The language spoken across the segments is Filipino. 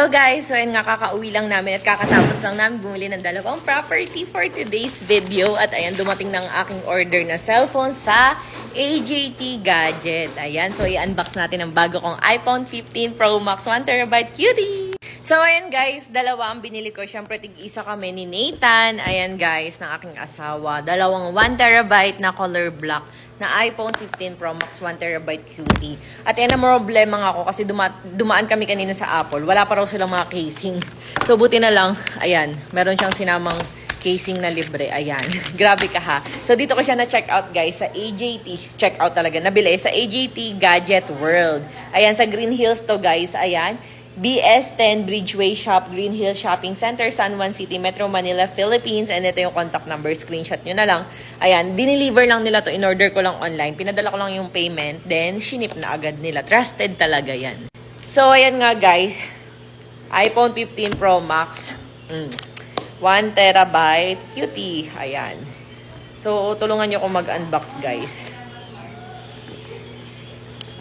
Hello guys! So ayun nga, kakauwi lang namin at kakatapos lang namin bumili ng dalawang property for today's video. At ayan, dumating ng aking order na cellphone sa AJT Gadget. Ayan, so i-unbox natin ang bago kong iPhone 15 Pro Max 1TB cutie! So ayan guys, dalawa ang binili ko. Siyempre tig-isa kami ni Nathan. Ayan guys, ng aking asawa. Dalawang 1TB na color black na iPhone 15 Pro Max 1TB cutie. At yan ang problema nga ako kasi dumaan kami kanina sa Apple. Wala pa raw silang mga casing. So buti na lang, ayan, meron siyang sinamang casing na libre. Ayan, grabe ka ha. So dito ko siya na-check out guys sa AJT. Check out talaga, nabili sa AJT Gadget World. Ayan, sa Green Hills to guys. Ayan. BS10 Bridgeway Shop, Green Hills Shopping Center, San Juan City, Metro Manila, Philippines. And ito yung contact number, screenshot nyo na lang. Ayan, dineliver lang nila to, in-order ko lang online. Pinadala ko lang yung payment, then shinip na agad nila. Trusted talaga yan. So, ayan nga guys, iPhone 15 Pro Max, 1TB cutie. Ayan. So, tulungan nyo kung mag-unbox guys.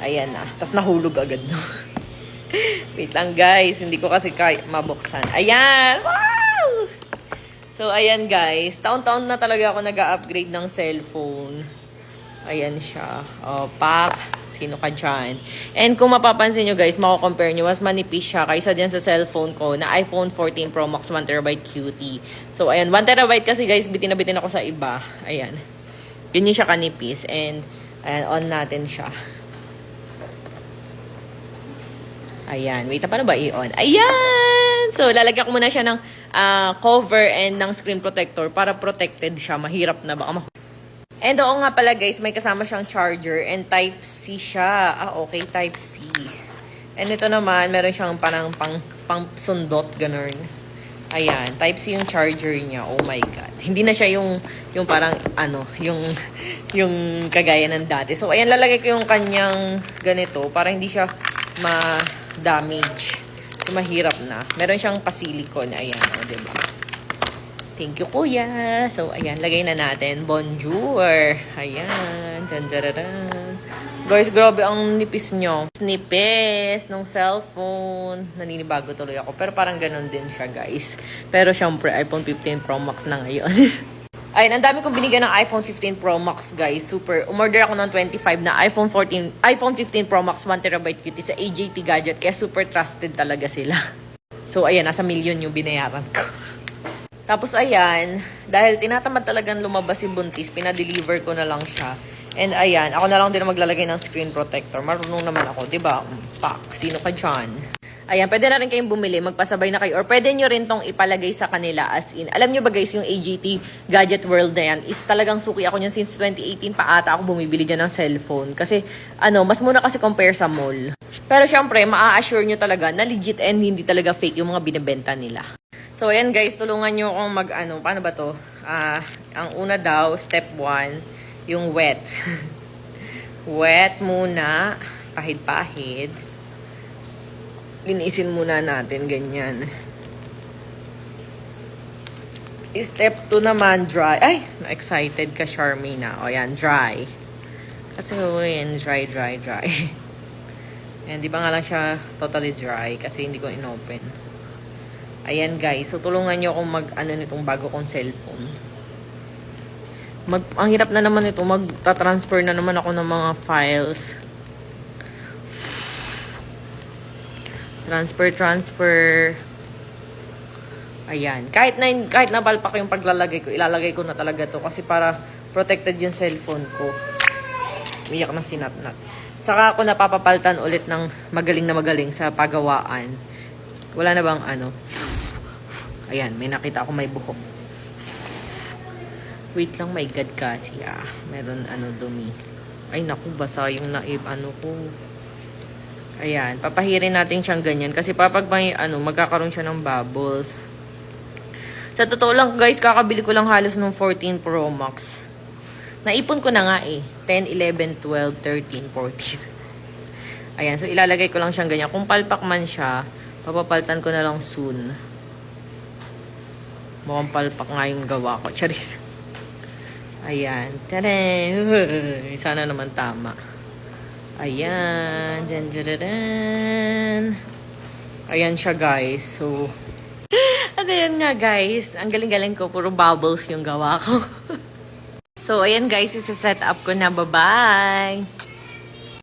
Ayan na, tas nahulog agad no. Wait lang guys, hindi ko kasi mabuksan. Ayan! Wow! So, ayan guys. Taon-taon na talaga ako nag-upgrade ng cellphone. Ayan siya. O, pak. Sino ka dyan? And kung mapapansin nyo guys, mako-compare nyo, mas manipis siya kaysa dyan sa cellphone ko na iPhone 14 Pro Max 1TB cutie. So, ayan. 1TB kasi guys, bitin na bitin ako sa iba. Ayan. Yun yung siya kanipis. And, ayan, on natin siya. Ayan. Wait, paano ba i-on? Ayan! So, lalagyan ko muna siya ng cover and ng screen protector para protected siya. Mahirap na baka And oo nga pala guys, may kasama siyang charger and Type-C siya. Okay, Type-C. And ito naman, meron siyang parang pang sundot, ganun. Ayan, Type-C yung charger niya. Oh my God. Hindi na siya yung parang, yung kagaya ng dati. So, ayan, lalagay ko yung kanyang ganito para hindi siya ma-damage. So, mahirap na. Meron siyang pa-silicone. Ayan, o, diba? Thank you, kuya. So, ayan, lagay na natin. Bonjour. Ayan. Dyan. Guys, grabe ang nipis nyo. Nipis ng cellphone. Naninibago tuloy ako. Pero parang ganun din siya, guys. Pero, syempre, iPhone 15 Pro Max na ngayon. Ayun, ang dami kong binigyan ng iPhone 15 Pro Max, guys. Super. Umorder ako ng 25 na iPhone 15 Pro Max 1TB cutie sa AJT Gadget. Kaya super trusted talaga sila. So, ayan, nasa million yung binayaran ko. Tapos, ayan, dahil tinatamad talagang lumabas si Buntis, pinadeliver ko na lang siya. And, ayan, ako na lang din maglalagay ng screen protector. Marunong naman ako, diba? Pak, sino ka dyan? Ayan, pwede na rin kayong bumili, magpasabay na kayo. Or pwede nyo rin tong ipalagay sa kanila as in. Alam nyo ba guys, yung AJT Gadget World na yan is talagang suki ako niyan since 2018 pa ata ako bumibili dyan ng cellphone. Kasi, mas mura kasi compare sa mall. Pero syempre, maa-assure nyo talaga na legit and hindi talaga fake yung mga binibenta nila. So, ayan guys, tulungan nyo kung paano ba to? Ang una daw, step 1, yung wet. Wet muna, pahid-pahid. Linisin muna natin, ganyan. Step 2 naman, dry. Ay, na-excited ka, Charmaine. O, yan, dry. Kasi, yan, dry. And, di ba nga lang siya totally dry kasi hindi ko inopen. Ayan, guys. So, tulungan nyo kung nitong bago kong cellphone. Ang hirap na naman ito. Magta-transfer na naman ako ng mga files. Transfer. Ayan. Kahit na palpak yung paglalagay ko, ilalagay ko na talaga to kasi para protected yung cellphone ko. Umiyak na sinatnat. Saka ako napapapaltan ulit ng magaling sa pagawaan. Wala na bang Ayan, may nakita ako may buhok. Wait lang, my God kasi meron dumi. Ay naku, basa yung ko. Ayan, papahirin natin siyang ganyan. Kasi pag may magkakaroon siya ng bubbles. Sa totoo lang guys, kakabili ko lang halos ng 14 Pro Max. Naipon ko na nga 10, 11, 12, 13, 14. Ayan, so ilalagay ko lang siyang ganyan. Kung palpak man siya, papapaltan ko na lang soon. Mukhang palpak nga yung gawa ko. Charis. Ayan. Tadaan! Sana naman tama. Ayan. Dyan. Ayan siya, guys. So, ano yan nga, guys? Ang galing-galing ko. Puro bubbles yung gawa ko. So, ayan, guys. Isa-set up ko na. Bye-bye!